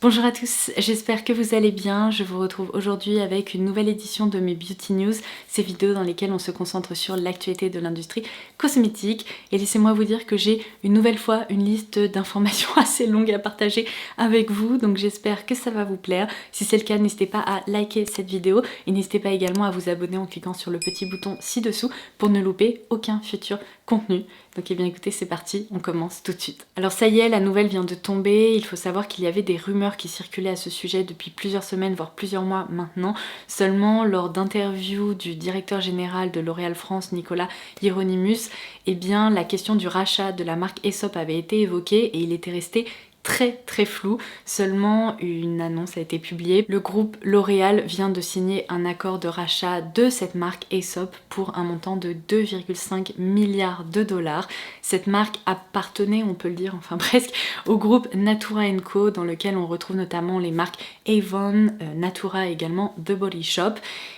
Bonjour à tous, j'espère que vous allez bien. Je vous retrouve aujourd'hui avec une nouvelle édition de mes Beauty News, ces vidéos dans lesquelles on se concentre sur l'actualité de l'industrie cosmétique. Et laissez-moi vous dire que j'ai une nouvelle fois une liste d'informations assez longue à partager avec vous, donc j'espère que ça va vous plaire. Si c'est le cas, n'hésitez pas à liker cette vidéo et n'hésitez pas également à vous abonner en cliquant sur le petit bouton ci-dessous pour ne louper aucun futur contenu. Donc eh bien écoutez, c'est parti, on commence tout de suite. Alors ça y est, la nouvelle vient de tomber. Il faut savoir qu'il y avait des rumeurs qui circulaient à ce sujet depuis plusieurs semaines, voire plusieurs mois maintenant. Seulement, lors d'interviews du directeur général de L'Oréal France, Nicolas Hieronymus, eh bien la question du rachat de la marque Aesop avait été évoquée et il était resté très flou. Seulement une annonce a été publiée. Le groupe L'Oréal vient de signer un accord de rachat de cette marque Aesop pour un montant de 2,5 milliards de dollars. Cette marque appartenait, on peut le dire, enfin presque, au groupe Natura Co, dans lequel on retrouve notamment les marques Avon, Natura également, The Body Shop.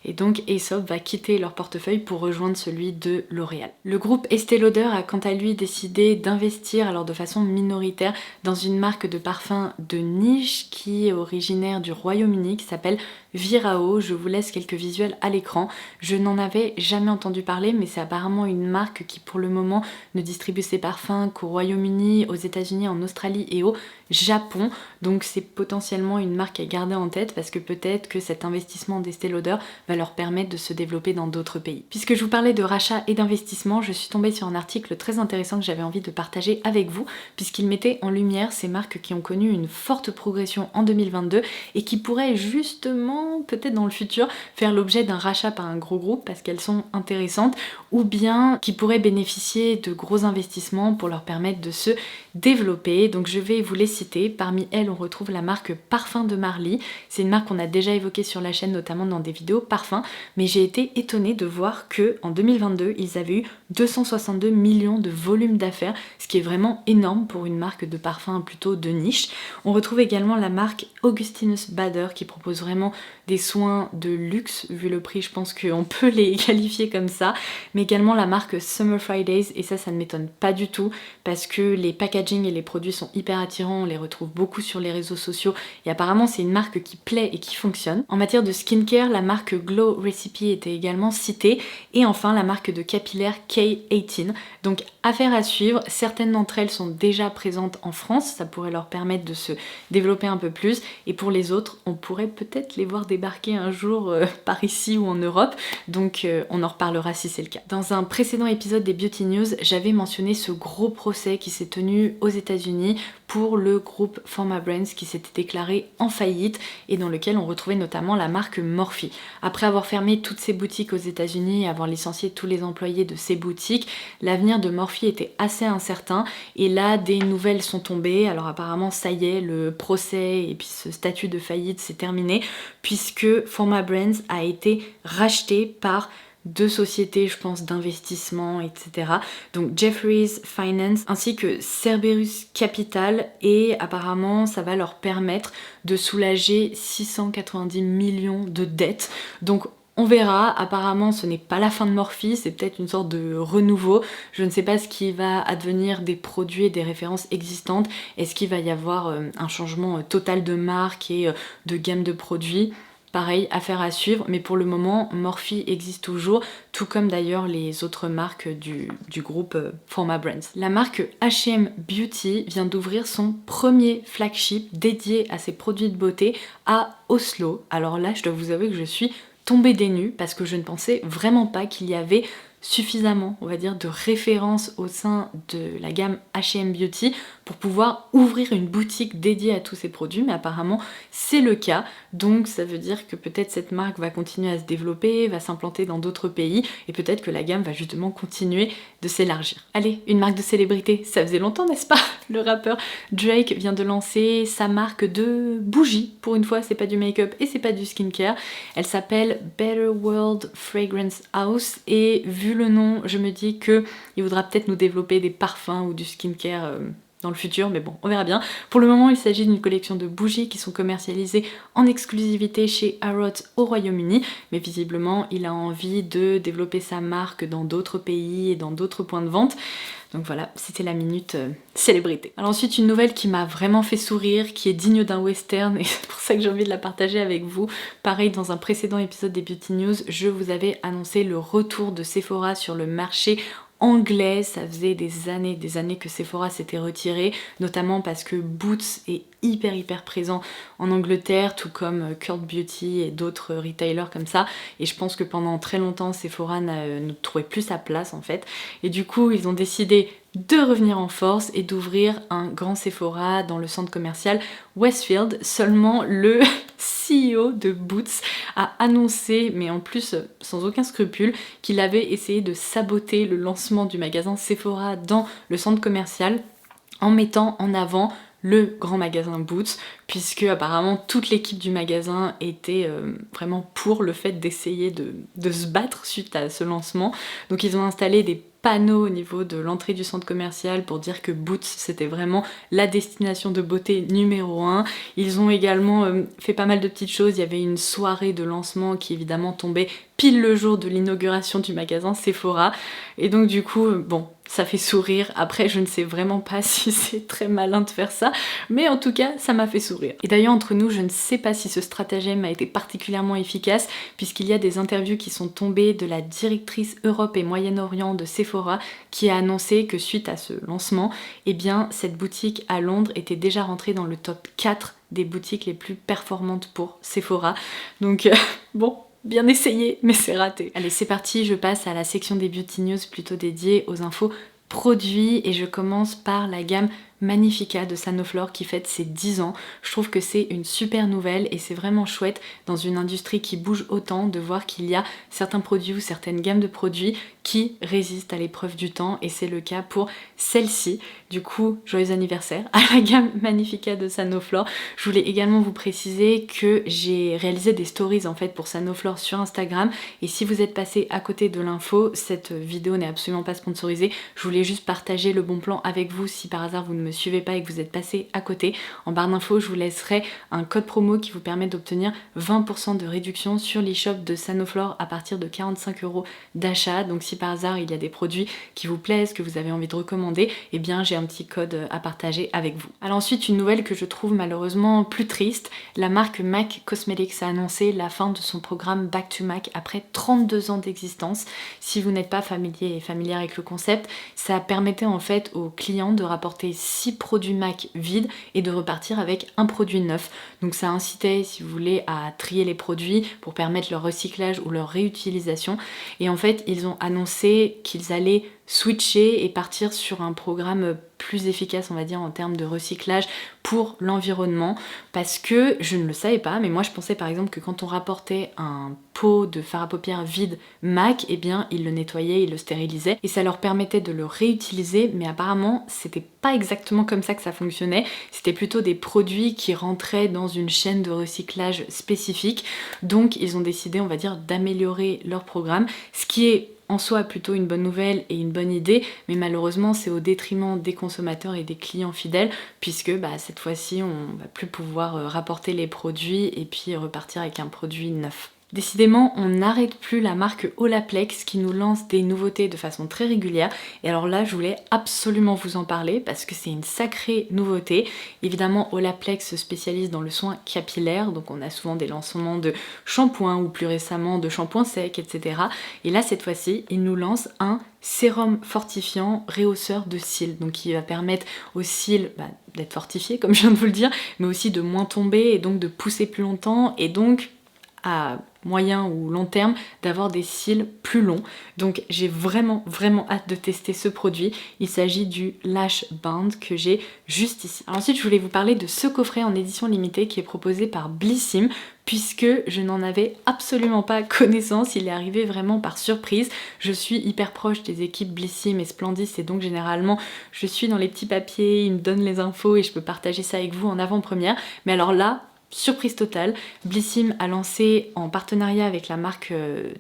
Et donc Aesop va quitter leur portefeuille pour rejoindre celui de L'Oréal. Le groupe Estée Lauder a quant à lui décidé d'investir, alors de façon minoritaire, dans une marque de parfum de niche qui est originaire du Royaume-Uni, qui s'appelle Virao. Je vous laisse quelques visuels à l'écran. Je n'en avais jamais entendu parler, mais c'est apparemment une marque qui pour le moment ne distribue ses parfums qu'au Royaume-Uni, aux États-Unis, en Australie et au Japon. Donc c'est potentiellement une marque à garder en tête parce que peut-être que cet investissement d'Estée Lauder va leur permettre de se développer dans d'autres pays. Puisque je vous parlais de rachat et d'investissement, je suis tombée sur un article très intéressant que j'avais envie de partager avec vous, puisqu'il mettait en lumière ces marques qui ont connu une forte progression en 2022 et qui pourraient justement, peut-être dans le futur, faire l'objet d'un rachat par un gros groupe parce qu'elles sont intéressantes, ou bien qui pourraient bénéficier de gros investissements pour leur permettre de se développer. Donc je vais vous les citer. Parmi elles, on retrouve la marque Parfum de Marly. C'est une marque qu'on a déjà évoquée sur la chaîne, notamment dans des vidéos parfums, mais j'ai été étonnée de voir que en 2022, ils avaient eu 262 millions de volume d'affaires, ce qui est vraiment énorme pour une marque de parfum plutôt de niche. On retrouve également la marque Augustinus Bader qui propose vraiment des soins de luxe. Vu le prix, je pense qu'on peut les qualifier comme ça, mais également la marque Summer Fridays, et ça ne m'étonne pas du tout parce que les packaging et les produits sont hyper attirants, on les retrouve beaucoup sur les réseaux sociaux et apparemment c'est une marque qui plaît et qui fonctionne. En matière de skincare, la marque Glow Recipe était également citée, et enfin la marque de capillaire K18. Donc affaire à suivre, certaines d'entre elles sont déjà présentes en France, ça pourrait leur permettre de se développer un peu plus, et pour les autres, on pourrait peut-être les voir débarquer un jour par ici ou en Europe, donc on en reparlera si c'est le cas. Dans un précédent épisode des Beauty News, j'avais mentionné ce gros procès qui s'est tenu aux États-Unis pour le groupe Forma Brands qui s'était déclaré en faillite et dans lequel on retrouvait notamment la marque Morphe. Après avoir fermé toutes ses boutiques aux États-Unis et avoir licencié tous les employés de ces boutiques, l'avenir de Morphe était assez incertain et là des nouvelles sont tombées. Alors apparemment ça y est, le procès et puis ce statut de faillite s'est terminé puisque Forma Brands a été racheté par deux sociétés, je pense, d'investissement, etc. Donc Jefferies Finance ainsi que Cerberus Capital, et apparemment ça va leur permettre de soulager 690 millions de dettes. Donc on verra, apparemment ce n'est pas la fin de Morphe, c'est peut-être une sorte de renouveau. Je ne sais pas ce qui va advenir des produits et des références existantes. Est-ce qu'il va y avoir un changement total de marque et de gamme de produits ? Pareil, affaire à suivre, mais pour le moment, Morphe existe toujours, tout comme d'ailleurs les autres marques du groupe Forma Brands. La marque H&M Beauty vient d'ouvrir son premier flagship dédié à ses produits de beauté à Oslo. Alors là, je dois vous avouer que je suis tombée des nues parce que je ne pensais vraiment pas qu'il y avait suffisamment, on va dire, de références au sein de la gamme H&M Beauty pour pouvoir ouvrir une boutique dédiée à tous ces produits, mais apparemment c'est le cas, donc ça veut dire que peut-être cette marque va continuer à se développer, va s'implanter dans d'autres pays, et peut-être que la gamme va justement continuer de s'élargir. Allez, une marque de célébrité, ça faisait longtemps, n'est-ce pas? Le rappeur Drake vient de lancer sa marque de bougies, pour une fois c'est pas du make-up et c'est pas du skincare, elle s'appelle Better World Fragrance House, et vu le nom, je me dis que il voudra peut-être nous développer des parfums ou du skincare dans le futur, mais bon, on verra bien. Pour le moment, il s'agit d'une collection de bougies qui sont commercialisées en exclusivité chez Harrods au Royaume-Uni, mais visiblement, il a envie de développer sa marque dans d'autres pays et dans d'autres points de vente. Donc voilà, c'était la minute célébrité. Alors ensuite, une nouvelle qui m'a vraiment fait sourire, qui est digne d'un western, et c'est pour ça que j'ai envie de la partager avec vous. Pareil, dans un précédent épisode des Beauty News, je vous avais annoncé le retour de Sephora sur le marché anglais. Ça faisait des années que Sephora s'était retiré, notamment parce que Boots est hyper présent en Angleterre, tout comme Cult Beauty et d'autres retailers comme ça, et je pense que pendant très longtemps Sephora ne trouvait plus sa place en fait, et du coup ils ont décidé de revenir en force et d'ouvrir un grand Sephora dans le centre commercial Westfield. Seulement le CEO de Boots a annoncé, mais en plus sans aucun scrupule, qu'il avait essayé de saboter le lancement du magasin Sephora dans le centre commercial en mettant en avant le grand magasin Boots, puisque apparemment toute l'équipe du magasin était vraiment pour le fait d'essayer de se battre suite à ce lancement. Donc ils ont installé des panneaux au niveau de l'entrée du centre commercial pour dire que Boots c'était vraiment la destination de beauté numéro 1. Ils ont également fait pas mal de petites choses. Il y avait une soirée de lancement qui évidemment tombait pile le jour de l'inauguration du magasin Sephora, et donc du coup bon, ça fait sourire. Après je ne sais vraiment pas si c'est très malin de faire ça, mais en tout cas ça m'a fait sourire. Et d'ailleurs entre nous, je ne sais pas si ce stratagème a été particulièrement efficace, puisqu'il y a des interviews qui sont tombées de la directrice Europe et Moyen-Orient de Sephora qui a annoncé que suite à ce lancement, eh bien cette boutique à Londres était déjà rentrée dans le top 4 des boutiques les plus performantes pour Sephora. Donc bon, bien essayé, mais c'est raté. Allez, c'est parti, je passe à la section des Beauty News plutôt dédiée aux infos produits, et je commence par la gamme Magnifica de Sanoflore qui fête ses 10 ans. Je trouve que c'est une super nouvelle et c'est vraiment chouette dans une industrie qui bouge autant de voir qu'il y a certains produits ou certaines gammes de produits qui résistent à l'épreuve du temps, et c'est le cas pour celle-ci. Du coup, joyeux anniversaire à la gamme Magnifica de Sanoflore. Je voulais également vous préciser que j'ai réalisé des stories en fait pour Sanoflore sur Instagram, et si vous êtes passé à côté de l'info, cette vidéo n'est absolument pas sponsorisée. Je voulais juste partager le bon plan avec vous si par hasard vous ne me suivez pas et que vous êtes passé à côté. En barre d'infos, je vous laisserai un code promo qui vous permet d'obtenir 20% de réduction sur l'e-shop de Sanoflore à partir de 45 € d'achat. Donc si par hasard il y a des produits qui vous plaisent, que vous avez envie de recommander, eh bien j'ai un petit code à partager avec vous. Alors ensuite, une nouvelle que je trouve malheureusement plus triste, la marque MAC Cosmetics a annoncé la fin de son programme Back to MAC après 32 ans d'existence. Si vous n'êtes pas familier et familière avec le concept, ça permettait en fait aux clients de rapporter 6 produits MAC vides et de repartir avec un produit neuf. Donc ça incitait, si vous voulez, à trier les produits pour permettre leur recyclage ou leur réutilisation. Et en fait, ils ont annoncé qu'ils allaient switcher et partir sur un programme plus efficace, on va dire, en termes de recyclage pour l'environnement, parce que je ne le savais pas, mais moi je pensais par exemple que quand on rapportait un pot de fard à paupières vide MAC, eh bien ils le nettoyaient, ils le stérilisaient et ça leur permettait de le réutiliser, mais apparemment c'était pas exactement comme ça que ça fonctionnait. C'était plutôt des produits qui rentraient dans une chaîne de recyclage spécifique. Donc ils ont décidé, on va dire, d'améliorer leur programme, ce qui est en soi plutôt une bonne nouvelle et une bonne idée, mais malheureusement c'est au détriment des consommateurs et des clients fidèles, puisque cette fois-ci on va plus pouvoir rapporter les produits et puis repartir avec un produit neuf. Décidément, on n'arrête plus la marque Olaplex qui nous lance des nouveautés de façon très régulière. Et alors là, je voulais absolument vous en parler parce que c'est une sacrée nouveauté. Évidemment, Olaplex se spécialise dans le soin capillaire, donc on a souvent des lancements de shampoings ou plus récemment de shampoings secs, etc. Et là, cette fois-ci, ils nous lancent un sérum fortifiant rehausseur de cils, donc qui va permettre aux cils d'être fortifiés, comme je viens de vous le dire, mais aussi de moins tomber et donc de pousser plus longtemps et donc à moyen ou long terme d'avoir des cils plus longs. Donc j'ai vraiment hâte de tester ce produit. Il s'agit du Lash Band que j'ai juste ici. Alors ensuite je voulais vous parler de ce coffret en édition limitée qui est proposé par Blissim, puisque je n'en avais absolument pas connaissance, il est arrivé vraiment par surprise. Je suis hyper proche des équipes Blissim et Splendis et donc généralement je suis dans les petits papiers, ils me donnent les infos et je peux partager ça avec vous en avant-première. Mais alors là, surprise totale, Blissim a lancé en partenariat avec la marque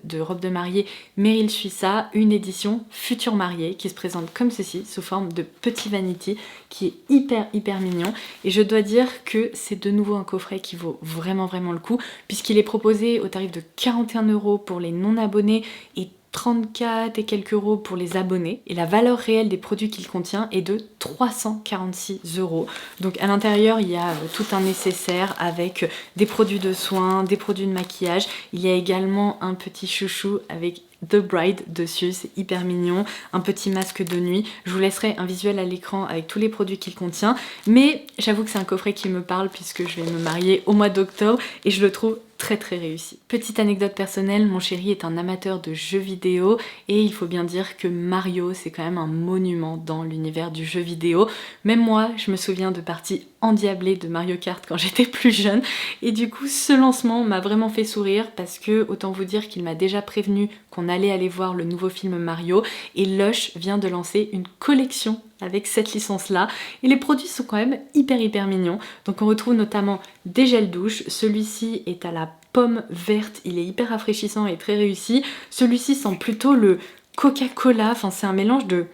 de robe de mariée Meryl Suissa une édition future mariée qui se présente comme ceci, sous forme de petit vanity, qui est hyper mignon. Et je dois dire que c'est de nouveau un coffret qui vaut vraiment le coup, puisqu'il est proposé au tarif de 41 € pour les non-abonnés et 34 et quelques euros pour les abonnés, et la valeur réelle des produits qu'il contient est de 346 €. Donc à l'intérieur il y a tout un nécessaire avec des produits de soins, des produits de maquillage, il y a également un petit chouchou avec The Bride dessus, c'est hyper mignon, un petit masque de nuit. Je vous laisserai un visuel à l'écran avec tous les produits qu'il contient, mais j'avoue que c'est un coffret qui me parle puisque je vais me marier au mois d'octobre et je le trouve très réussi. Petite anecdote personnelle, mon chéri est un amateur de jeux vidéo et il faut bien dire que Mario c'est quand même un monument dans l'univers du jeu vidéo. Même moi je me souviens de parties endiablées de Mario Kart quand j'étais plus jeune et du coup ce lancement m'a vraiment fait sourire parce que autant vous dire qu'il m'a déjà prévenu qu'on allait aller voir le nouveau film Mario et Lush vient de lancer une collection avec cette licence là et les produits sont quand même hyper mignons. Donc on retrouve notamment des gels douche, celui-ci est à la pomme verte, il est hyper rafraîchissant et très réussi. Celui-ci sent plutôt le Coca-Cola, enfin c'est un mélange de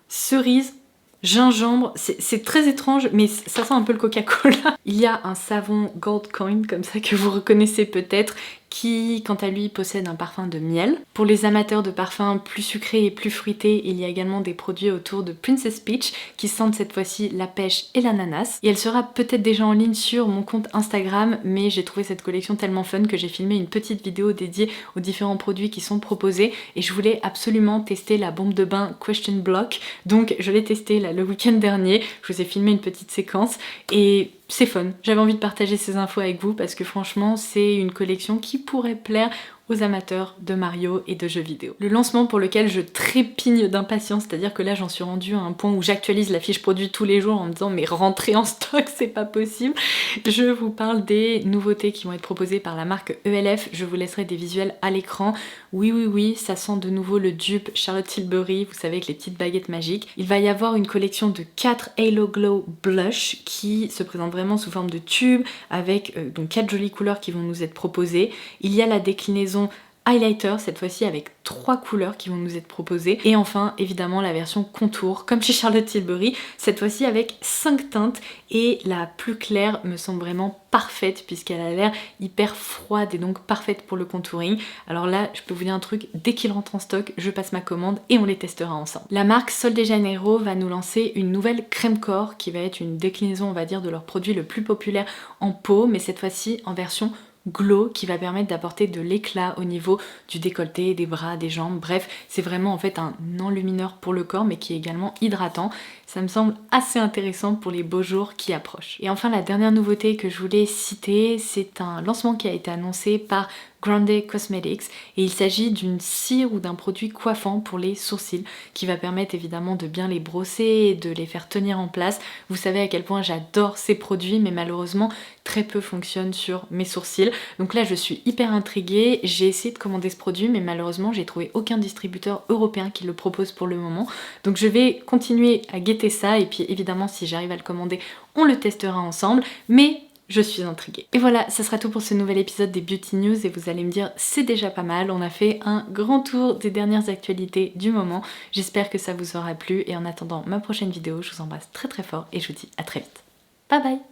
cerise, gingembre, c'est très étrange mais ça sent un peu le Coca-Cola. Il y a un savon Gold Coin comme ça que vous reconnaissez peut-être qui quant à lui possède un parfum de miel. Pour les amateurs de parfums plus sucrés et plus fruités, il y a également des produits autour de Princess Peach qui sentent cette fois-ci la pêche et l'ananas. Et elle sera peut-être déjà en ligne sur mon compte Instagram, mais j'ai trouvé cette collection tellement fun que j'ai filmé une petite vidéo dédiée aux différents produits qui sont proposés et je voulais absolument tester la bombe de bain Question Block. Donc je l'ai testé là le week-end dernier, je vous ai filmé une petite séquence et c'est fun. J'avais envie de partager ces infos avec vous parce que franchement c'est une collection qui pourrait plaire aux amateurs de Mario et de jeux vidéo. Le lancement pour lequel je trépigne d'impatience, c'est-à-dire que là j'en suis rendue à un point où j'actualise la fiche produit tous les jours en me disant mais rentrer en stock c'est pas possible. Je vous parle des nouveautés qui vont être proposées par la marque ELF, je vous laisserai des visuels à l'écran. Oui, ça sent de nouveau le dupe Charlotte Tilbury, vous savez avec les petites baguettes magiques. Il va y avoir une collection de 4 Halo Glow Blush qui se présente vraiment sous forme de tube avec donc 4 jolies couleurs qui vont nous être proposées. Il y a la déclinaison highlighter, cette fois-ci avec 3 couleurs qui vont nous être proposées. Et enfin, évidemment, la version contour, comme chez Charlotte Tilbury, cette fois-ci avec 5 teintes. Et la plus claire me semble vraiment parfaite puisqu'elle a l'air hyper froide et donc parfaite pour le contouring. Alors là, je peux vous dire un truc, dès qu'il rentre en stock, je passe ma commande et on les testera ensemble. La marque Sol de Janeiro va nous lancer une nouvelle crème corps qui va être une déclinaison, on va dire, de leur produit le plus populaire en peau, mais cette fois-ci en version glow qui va permettre d'apporter de l'éclat au niveau du décolleté, des bras, des jambes, bref c'est vraiment en fait un enlumineur pour le corps mais qui est également hydratant. Ça me semble assez intéressant pour les beaux jours qui approchent. Et enfin la dernière nouveauté que je voulais citer, c'est un lancement qui a été annoncé par Grande Cosmetics et il s'agit d'une cire ou d'un produit coiffant pour les sourcils qui va permettre évidemment de bien les brosser et de les faire tenir en place. Vous savez à quel point j'adore ces produits mais malheureusement très peu fonctionnent sur mes sourcils. Donc là je suis hyper intriguée, j'ai essayé de commander ce produit mais malheureusement j'ai trouvé aucun distributeur européen qui le propose pour le moment. Donc je vais continuer à guetter ça et puis évidemment si j'arrive à le commander on le testera ensemble mais je suis intriguée. Et voilà, ça sera tout pour ce nouvel épisode des Beauty News et vous allez me dire c'est déjà pas mal, on a fait un grand tour des dernières actualités du moment. J'espère que ça vous aura plu et en attendant ma prochaine vidéo, je vous embrasse très fort et je vous dis à très vite. Bye bye!